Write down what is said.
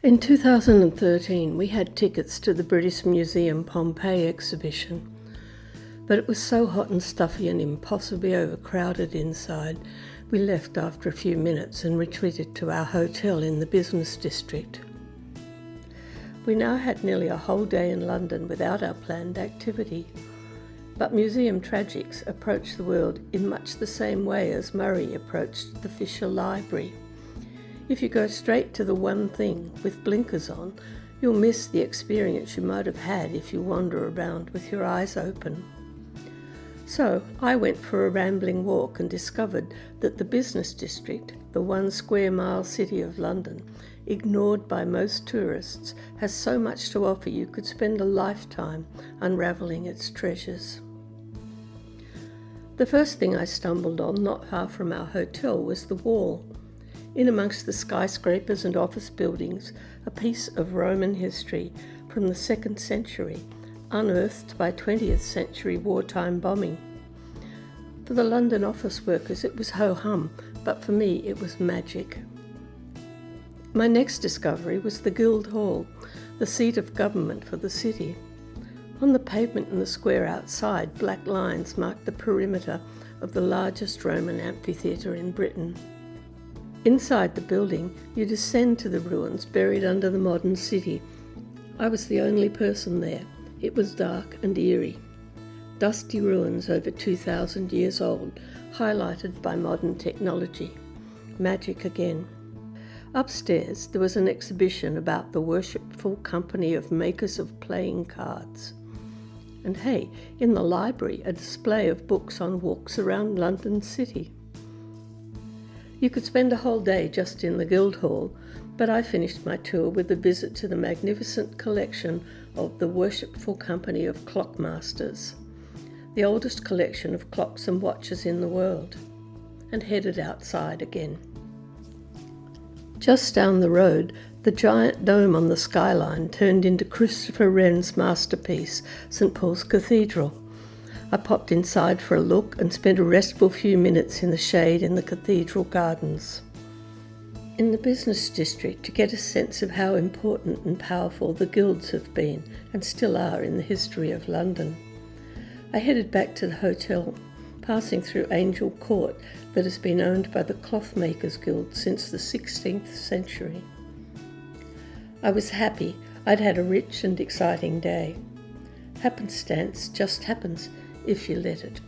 In 2013, we had tickets to the British Museum Pompeii exhibition, but it was so hot and stuffy and impossibly overcrowded inside, we left after a few minutes and retreated to our hotel in the business district. We now had nearly a whole day in London without our planned activity, but Museum Tragics approached the world in much the same way as Murray approached the Fisher Library. If you go straight to the one thing with blinkers on, you'll miss the experience you might have had if you wander around with your eyes open. So I went for a rambling walk and discovered that the business district, the 1 square mile city of London, ignored by most tourists, has so much to offer you could spend a lifetime unravelling its treasures. The first thing I stumbled on not far from our hotel was the wall. In amongst the skyscrapers and office buildings, a piece of Roman history from the 2nd century, unearthed by 20th century wartime bombing. For the London office workers it was ho-hum, but for me it was magic. My next discovery was the Guildhall, the seat of government for the city. On the pavement in the square outside, black lines marked the perimeter of the largest Roman amphitheatre in Britain. Inside the building, you descend to the ruins buried under the modern city. I was the only person there. It was dark and eerie. Dusty ruins over 2,000 years old, highlighted by modern technology. Magic again. Upstairs, there was an exhibition about the worshipful company of makers of playing cards. And hey, in the library, a display of books on walks around London City. You could spend a whole day just in the Guildhall, but I finished my tour with a visit to the magnificent collection of the Worshipful Company of Clockmasters, the oldest collection of clocks and watches in the world, and headed outside again. Just down the road, the giant dome on the skyline turned into Christopher Wren's masterpiece, St. Paul's Cathedral. I popped inside for a look and spent a restful few minutes in the shade in the cathedral gardens. In the business district, to get a sense of how important and powerful the guilds have been and still are in the history of London, I headed back to the hotel, passing through Angel Court that has been owned by the Clothmakers Guild since the 16th century. I was happy. I'd had a rich and exciting day. Happenstance just happens if you let it.